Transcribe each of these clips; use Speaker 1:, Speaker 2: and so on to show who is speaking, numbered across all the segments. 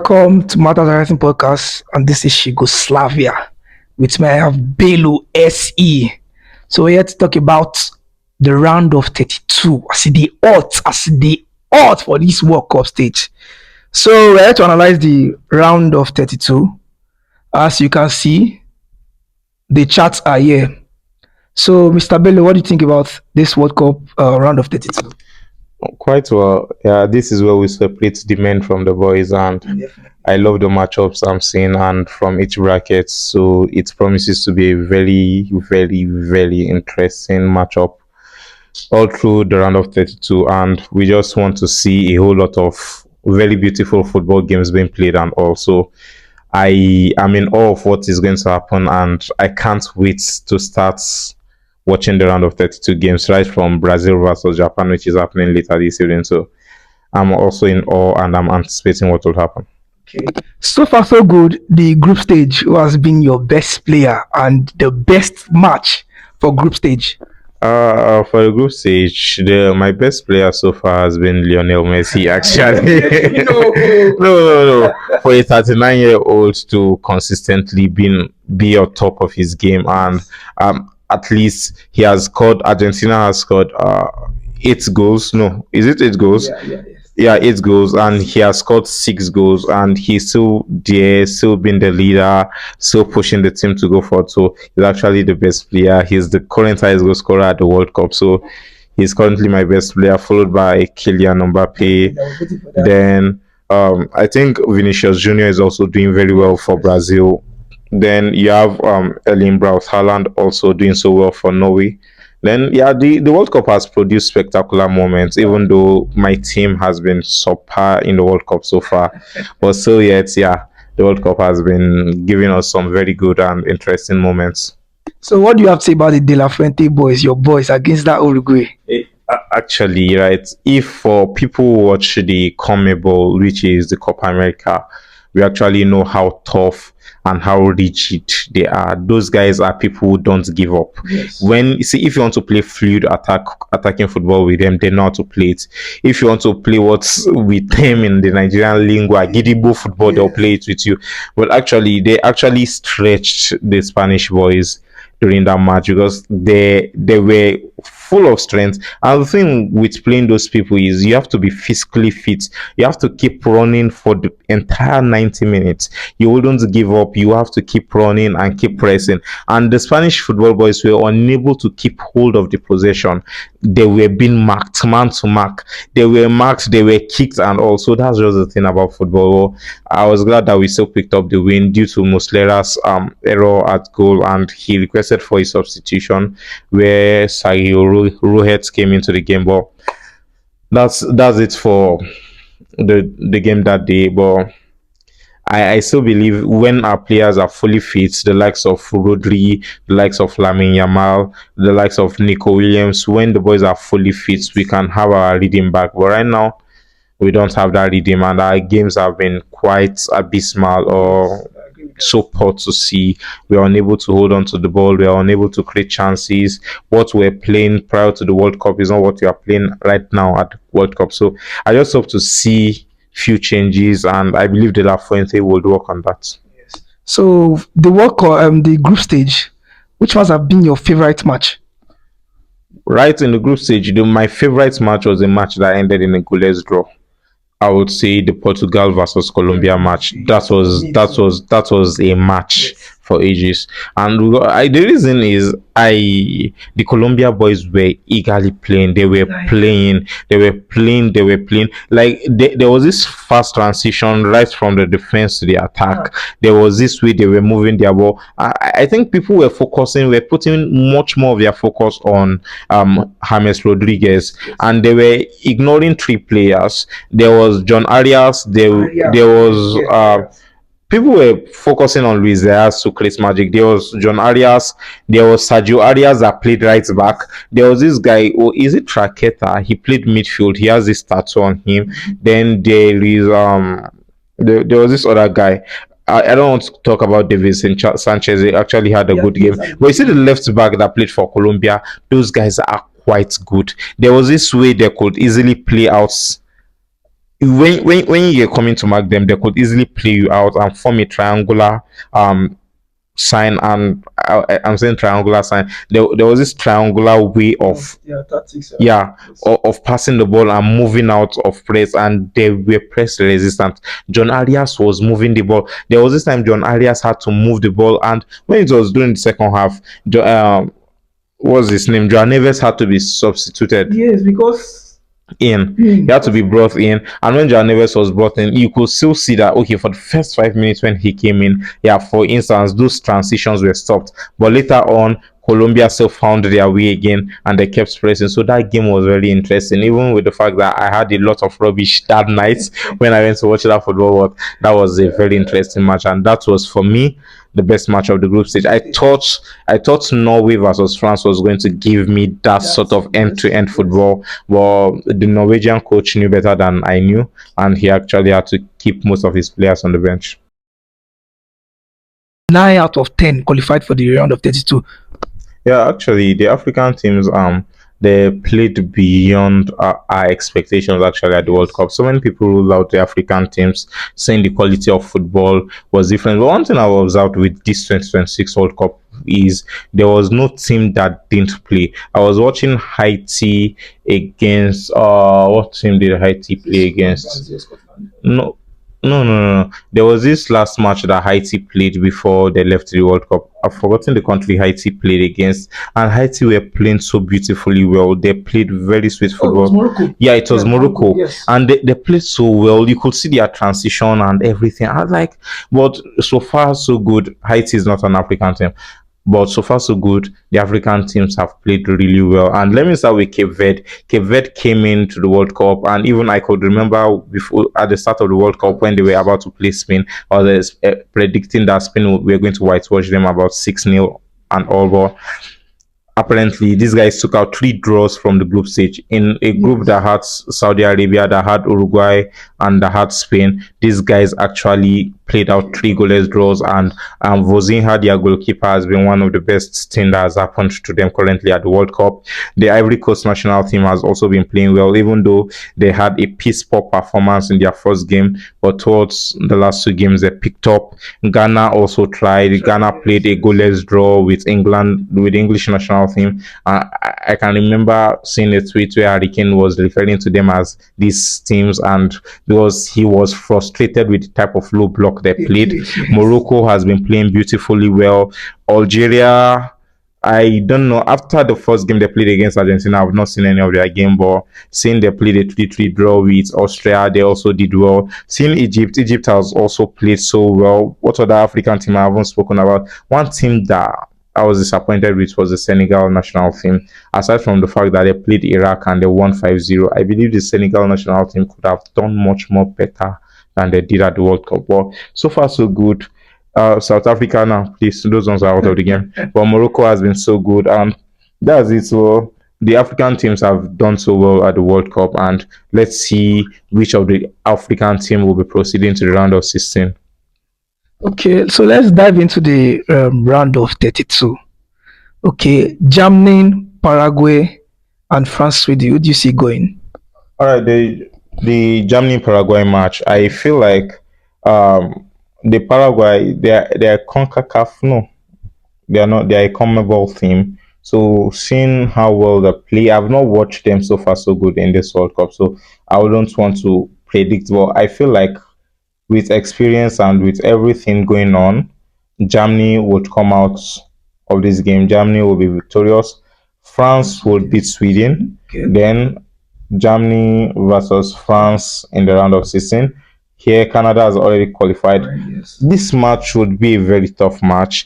Speaker 1: Welcome to Matters Rising Podcast, and this is Yugoslavia. With me, I have Belu SE. So we're here to talk about the round of 32. I see the odds for this World Cup stage. So we're here to analyze the round of 32. As you can see, the charts are here. So, Mr. Belu, what do you think about this World Cup round of 32?
Speaker 2: Quite well. Yeah, this is where we separate the men from the boys, and I love the matchups I'm seeing and from each bracket. So it promises to be a very, very, very interesting matchup all through the round of 32. And we just want to see a whole lot of very beautiful football games being played, and also I am in awe of what is going to happen, and I can't wait to start watching the round of 32 games right from Brazil versus Japan, which is happening later this evening. So I'm also in awe and I'm anticipating what will happen.
Speaker 1: Okay. So far, so good. The group stage, who has been your best player and the best match for group stage?
Speaker 2: For the group stage, my best player so far has been Lionel Messi. Actually, no. For a 39-year-old to consistently be on top of his game, and at least he has scored. Argentina has scored 8 goals. No, is it 8 goals? Yeah, 8 goals, and he has scored 6 goals, and he's still there, still being the leader, still pushing the team to go forward. So he's actually the best player. He's the current highest goal scorer at the World Cup. So he's currently my best player, followed by Kylian Mbappe. Then I think Vinicius Junior is also doing very well for Brazil. Then you have Erling Braut Haaland also doing so well for Norway. Then yeah, the World Cup has produced spectacular moments, even though my team has been subpar in the World Cup so far. But still yet, yeah, the World Cup has been giving us some very good and interesting moments.
Speaker 1: So, what do you have to say about the De La Fuente boys, your boys, against that Uruguay?
Speaker 2: Actually, right, if for people who watch the CONMEBOL, which is the Copa America, we actually know how tough and how rigid they are. Those guys are people who don't give up.
Speaker 1: Yes.
Speaker 2: When see, if you want to play fluid attacking football with them, they know how to play it. If you want to play what's with them in the Nigerian lingua, Gidigbo football, they'll play it with you. But actually, they actually stretched the Spanish boys during that match because they were full of strength. And the thing with playing those people is you have to be physically fit. You have to keep running for the entire 90 minutes. You wouldn't give up. You have to keep running and keep pressing. And the Spanish football boys were unable to keep hold of the possession. They were being marked, man to mark. They were marked, they were kicked, and also that's just the thing about football. I was glad that we still picked up the win due to Muslera's error at goal, and he requested for a substitution where Sergio Rohet came into the game. But that's it for the game that day. But I still believe when our players are fully fit, the likes of Rodri, the likes of Lamine Yamal, the likes of Nico Williams, when the boys are fully fit, we can have our rhythm back. But right now, we don't have that rhythm, and our games have been quite abysmal or so poor to see. We are unable to hold on to the ball. We are unable to create chances. What we're playing prior to the World Cup is not what we are playing right now at the World Cup. So I just hope to see few changes, and I believe De La Fuente will work on that.
Speaker 1: Yes. So the World Cup, the group stage, which ones have been your favorite match?
Speaker 2: Right in the group stage, my favorite match was a match that ended in a goalless draw. I would say the Portugal versus Colombia match. That was a match for ages. And the reason is the Colombia boys were eagerly playing. They were playing. Like there was this fast transition right from the defense to the attack. There was this way they were moving their ball. I think people were putting much more of their focus on James Rodriguez, and they were ignoring 3 players. There was John Arias. There was people were focusing on Luis Diaz to create magic. There was John Arias. There was Sergio Arias that played right back. There was this guy, is it Traqueta? He played midfield. He has this tattoo on him. Then there is there was this other guy. I don't want to talk about Davis Sanchez. He actually had a good game. But you see the left back that played for Colombia, those guys are quite good. There was this way they could easily play out when you're coming to mark them, they could easily play you out and form a triangular um sign. And I'm saying triangular sign. There was this triangular way of,
Speaker 1: Yeah, tactics.
Speaker 2: yeah,
Speaker 1: Yes.
Speaker 2: of passing the ball and moving out of press, and they were press resistant. John Arias was moving the ball. There was this time John Arias had to move the ball, and when it was during the second half, what's his name? Joao Neves had to be substituted
Speaker 1: Yes, because
Speaker 2: in. He
Speaker 1: mm,
Speaker 2: had to be brought in, and when Joao Neves was brought in, you could still see that okay, for the first 5 minutes when he came in, yeah, for instance, those transitions were stopped, but later on, Colombia still found their way again and they kept pressing. So that game was very interesting, even with the fact that I had a lot of rubbish that night when I went to watch that football. But that was a very interesting match, and that was for me the best match of the group stage. I thought Norway versus France was going to give me that sort of end to end football. Well, the Norwegian coach knew better than I knew, and he actually had to keep most of his players on the bench.
Speaker 1: 9 out of 10 qualified for the round of 32.
Speaker 2: Yeah, actually, the African teams they played beyond our expectations actually at the World
Speaker 1: Yes.
Speaker 2: Cup. So many people ruled out the African teams, saying the quality of football was different. But one thing I observed with this 2026 World Cup is there was no team that didn't play. I was watching Haiti against what team did Haiti play against? No, no. There was this last match that Haiti played before they left the World Cup. I've forgotten the country Haiti played against, and Haiti were playing so beautifully well. They played very sweet
Speaker 1: Oh, it was
Speaker 2: football.
Speaker 1: Morocco.
Speaker 2: Yeah, it was
Speaker 1: Yeah, Morocco.
Speaker 2: Morocco,
Speaker 1: Yes.
Speaker 2: and they played so well. You could see their transition and everything. I was like, but so far so good. Haiti is not an African team. But so far, so good. The African teams have played really well. And let me start with Cape Verde. Cape Verde came into the World Cup, and even I could remember before at the start of the World Cup when they were about to play Spain, I was predicting that Spain were going to whitewash them about 6-0 and all. But apparently these guys took out 3 draws from the group stage in a group that had Saudi Arabia, that had Uruguay, and that had Spain. These guys actually played out 3 goalless draws, and Vozinha, their goalkeeper, has been one of the best thing that has happened to them currently at the World Cup. The Ivory Coast national team has also been playing well, even though they had a piss poor performance in their first game, but towards the last 2 games they picked up. Ghana also tried. Ghana played a goalless draw with England, with the English national team. I can remember seeing a tweet where Harry Kane was referring to them as these teams, and because he was frustrated with the type of low block they played.
Speaker 1: Yes.
Speaker 2: Morocco has been playing beautifully well. Algeria, I don't know. After the first game they played against Argentina, I've not seen any of their game, but seeing they played a 3-3 draw with Austria, they also did well. Seeing Egypt has also played so well. What other African team I haven't spoken about? One team that I was disappointed with was the Senegal national team. Aside from the fact that they played Iraq and they won 5-0, I believe the Senegal national team could have done much more better than they did at the World Cup. But so far, so good. South Africa now, please, those ones are out of the game. But Morocco has been so good, and that's it. So the African teams have done so well at the World Cup, and let's see which of the African team will be proceeding to the round of 16.
Speaker 1: Okay, so let's dive into the round of 32. Okay, Germany, Paraguay, and France. Who do you see going?
Speaker 2: All right, the Germany Paraguay match. I feel like the Paraguay they're CONCACAF. No, they are not. They are a CONMEBOL team. So seeing how well they play, I've not watched them so far so good in this World Cup. So I wouldn't want to predict. But I feel like with experience and with everything going on, Germany would come out of this game. Germany will be victorious. France would beat Sweden.
Speaker 1: Okay.
Speaker 2: Then Germany versus France in the round of 16. Here, Canada has already qualified.
Speaker 1: Right, yes.
Speaker 2: This match would be a very tough match.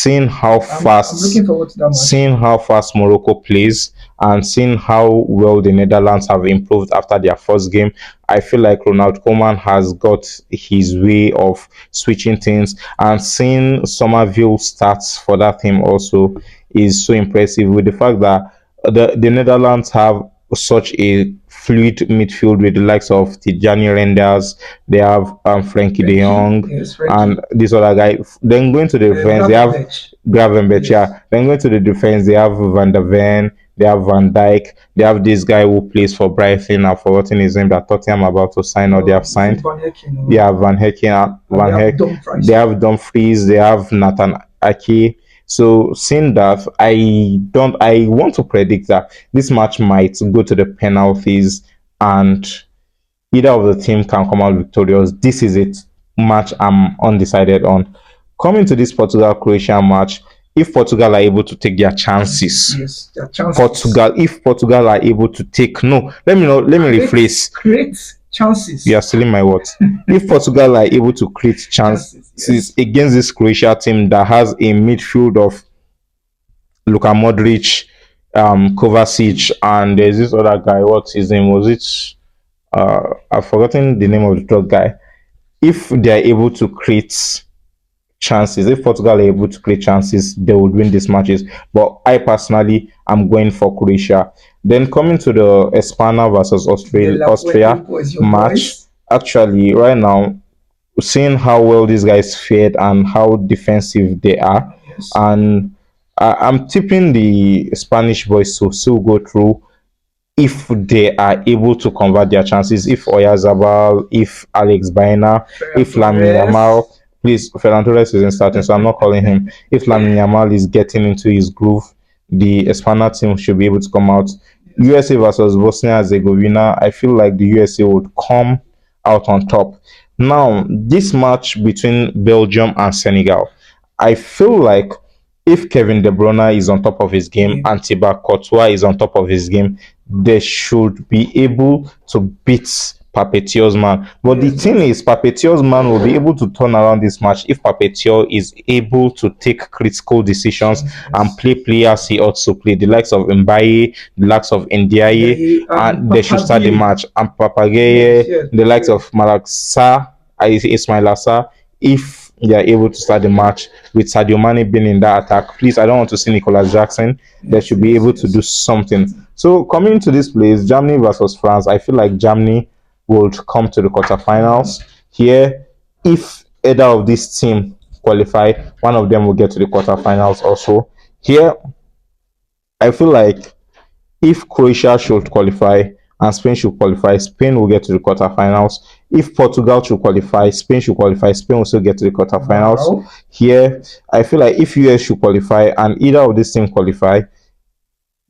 Speaker 2: I'm looking forward to that match. Seeing how fast Morocco plays, and seeing how well the Netherlands have improved after their first game, I feel like Ronald Koeman has got his way of switching things, and seeing Somerville stats for that team also is so impressive, with the fact that the Netherlands have such a fluid midfield with the likes of Tijani Renders. They have Frankie de Jong,
Speaker 1: Yes,
Speaker 2: and this other guy. Then going to the defense, they have Gravenberch.
Speaker 1: Yes.
Speaker 2: Yeah. Then going to the defense, they have Van der Ven. They have Van Dijk. They have this guy who plays for Brighton. I've forgotten his name. That Tottenham about to sign or they have
Speaker 1: Is it
Speaker 2: signed.
Speaker 1: Van Hecken
Speaker 2: Yeah,
Speaker 1: or
Speaker 2: Van Hecken,
Speaker 1: they
Speaker 2: Van
Speaker 1: have
Speaker 2: Heck.
Speaker 1: Dumfries?
Speaker 2: They have Dumfries. They have Nathan Ake. So seeing that, I want to predict that this match might go to the penalties and either of the team can come out victorious. This is it match I'm undecided on. Coming to this Portugal Croatia match, if Portugal are able to take their chances,
Speaker 1: Yes, their chances.
Speaker 2: Portugal, if Portugal are able to take no, let me rephrase.
Speaker 1: Create
Speaker 2: You
Speaker 1: chances.
Speaker 2: are stealing my words. If Portugal are able to create
Speaker 1: Chances,
Speaker 2: chances
Speaker 1: yes.
Speaker 2: against this Croatia team that has a midfield of Luka Modric, Kovacic, and there's this other guy. What's his name? Was it? I've forgotten the name of the third guy. If they are able to create chances, if Portugal are able to create chances, they would win these matches. But I personally am going for Croatia. Then coming to the Espana versus
Speaker 1: The La Puente
Speaker 2: Austria
Speaker 1: boys, your
Speaker 2: match,
Speaker 1: boys.
Speaker 2: actually, right now, seeing how well these guys fared and how defensive they are,
Speaker 1: Yes.
Speaker 2: and I'm tipping the Spanish boys to still go through if they are able to convert their chances, if Oyazabal, if Alex Baena,
Speaker 1: Ferran
Speaker 2: if Lamin
Speaker 1: Torres.
Speaker 2: Yamal, please, Ferran Torres isn't starting, so I'm not calling him. If Lamin Yamal is getting into his groove, the Espana team should be able to come out. USA versus Bosnia Herzegovina, I feel like the USA would come out on top. Now, this match between Belgium and Senegal, I feel like if Kevin De Bruyne is on top of his game
Speaker 1: Yeah.
Speaker 2: and Thibaut Courtois is on top of his game, they should be able to beat Papetio's man. But the
Speaker 1: Yes,
Speaker 2: thing is, Papetio's man will be able to turn around this match if Papetio is able to take critical decisions and
Speaker 1: yes.
Speaker 2: play players he ought to play. The likes of Mbaye, the likes of Ndiaye,
Speaker 1: Yeah, and
Speaker 2: and they should
Speaker 1: Papa
Speaker 2: start the
Speaker 1: Gay.
Speaker 2: match. And
Speaker 1: Yes,
Speaker 2: Papagaye,
Speaker 1: yes,
Speaker 2: the
Speaker 1: Papa
Speaker 2: likes
Speaker 1: Gay.
Speaker 2: of Malaksa, Ismail Assar, if they are able to start the match with Sadio Mane being in that attack, please, I don't want to see Nicolas Jackson. They
Speaker 1: Yes,
Speaker 2: should be
Speaker 1: yes,
Speaker 2: able to do
Speaker 1: yes.
Speaker 2: something. So coming to this place, Germany versus France, I feel like Germany would come to the quarterfinals. Here, if either of these team qualify, one of them will get to the quarterfinals also. Here, I feel like if Croatia should qualify and Spain should qualify, Spain will get to the quarterfinals. If Portugal should qualify, Spain should qualify, Spain will still get to the quarterfinals.
Speaker 1: Wow.
Speaker 2: Here, I feel like if US should qualify and either of these teams qualify,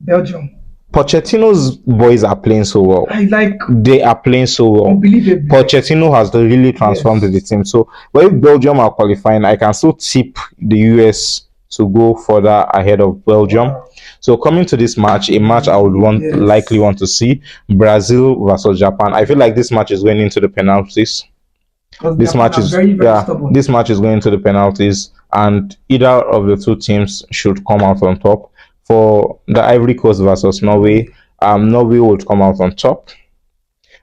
Speaker 1: Belgium.
Speaker 2: Pochettino's boys are playing so well.
Speaker 1: I like
Speaker 2: They are playing so well.
Speaker 1: unbelievably.
Speaker 2: Pochettino has really transformed
Speaker 1: Yes.
Speaker 2: the team. So, but if Belgium are qualifying, I can still tip the US to go further ahead of Belgium.
Speaker 1: Wow.
Speaker 2: So coming to this match, a match I would likely
Speaker 1: Yes.
Speaker 2: want to see, Brazil versus Japan. I feel like this match is going into the penalties.
Speaker 1: Because
Speaker 2: This
Speaker 1: Japan
Speaker 2: match
Speaker 1: are
Speaker 2: is
Speaker 1: very, very
Speaker 2: yeah,
Speaker 1: stubborn.
Speaker 2: this match is going to the penalties, and either of the two teams should come out on top. For the Ivory Coast versus Norway, Norway would come out on top.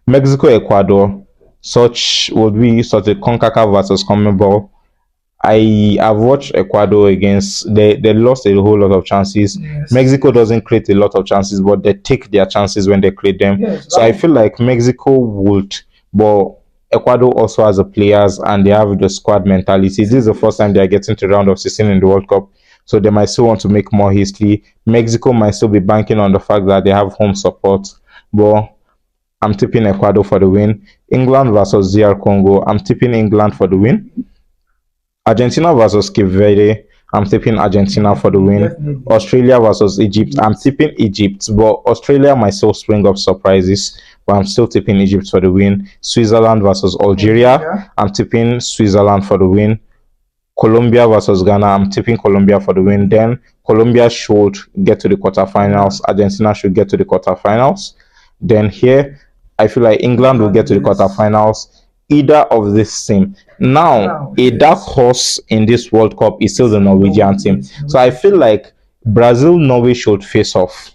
Speaker 2: Mexico, Ecuador, such would be such a CONCACAF versus CONMEBOL. I have watched Ecuador against they lost a whole lot of chances.
Speaker 1: Yes.
Speaker 2: Mexico doesn't create a lot of chances, but they take their chances when they create them.
Speaker 1: Yes.
Speaker 2: So I feel like Mexico would, but Ecuador also has the players and they have the squad mentality. This is the first time they are getting to the round of 16 in the World Cup. So they might still want to make more history. Mexico might still be banking on the fact that they have home support. But I'm tipping Ecuador for the win. England versus DR Congo. I'm tipping England for the win. Argentina versus Cape Verde. I'm tipping Argentina for the
Speaker 1: Definitely,
Speaker 2: win.
Speaker 1: definitely.
Speaker 2: Australia versus Egypt. I'm tipping Egypt, but Australia might still spring up surprises. But I'm still tipping Egypt for the win. Switzerland versus Algeria.
Speaker 1: Algeria.
Speaker 2: I'm tipping Switzerland for the win. Colombia versus Ghana. I'm tipping Colombia for the win. Then Colombia should get to the quarterfinals. Argentina should get to the quarterfinals. Then here, I feel like England will get to the
Speaker 1: Yes.
Speaker 2: quarterfinals. Either of this team. Now, a dark
Speaker 1: Yes.
Speaker 2: horse in this World Cup is still the Norwegian team.
Speaker 1: Yes,
Speaker 2: So I feel like Brazil, Norway should face off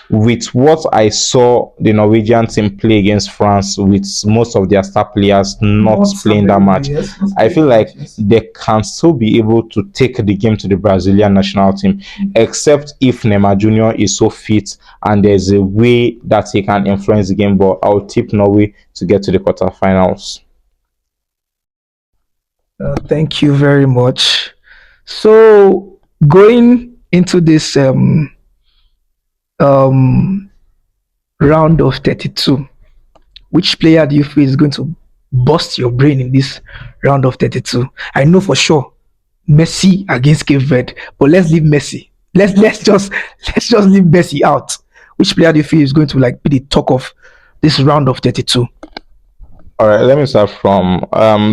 Speaker 2: with what I saw the Norwegian team play against France, with most of their star players not playing that match,
Speaker 1: Yes.
Speaker 2: I feel like they can still be able to take the game to the Brazilian national team, except if Neymar Jr. is so fit and there's a way that he can influence the game. But I'll tip Norway to get to the quarterfinals.
Speaker 1: Thank you very much. So going into this um, round of 32. Which player do you feel is going to bust your brain in this round of 32? I know for sure Messi against Cape Verde, but let's leave Messi. Let's just leave Messi out. Which player do you feel is going to like be the talk of this round of 32?
Speaker 2: All right, let me start from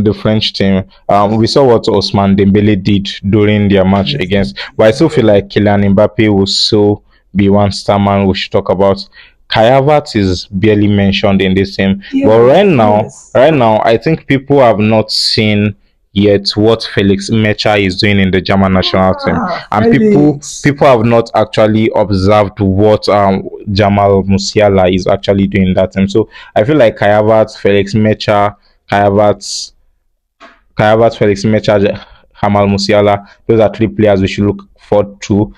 Speaker 2: the French team. We saw what Osman Dembele did during their match against, but I still feel like Kylian Mbappe will still be one star man we should talk about. Kai Havertz is barely mentioned in this team, but right now, I think people have not seen yet what Felix Mecha is doing in the German national team, and people have not actually observed what Jamal Musiala is actually doing in that team. So I feel like Kai Havertz, Felix Mecha, Kai Havertz, Kai Havertz, Felix Mecha, Jamal Musiala. Those are three players we should look forward to.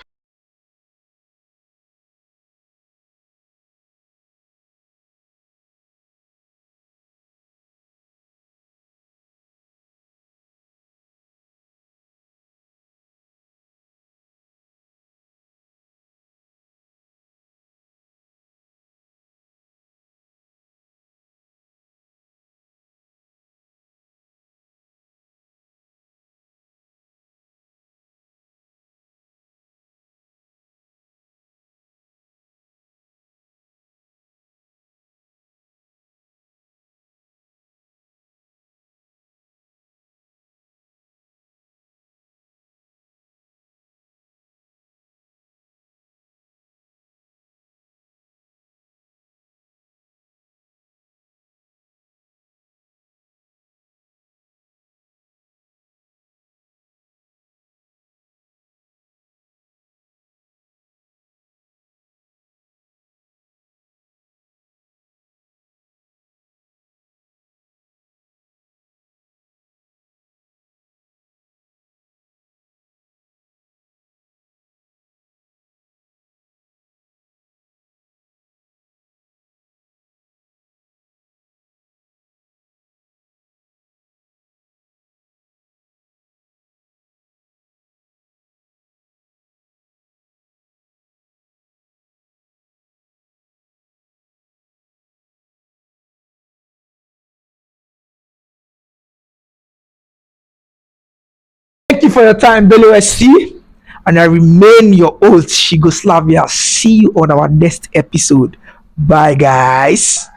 Speaker 1: Thank you for your time, Bello SC. And I remain your old Yugoslavia. See you on our next episode. Bye, guys.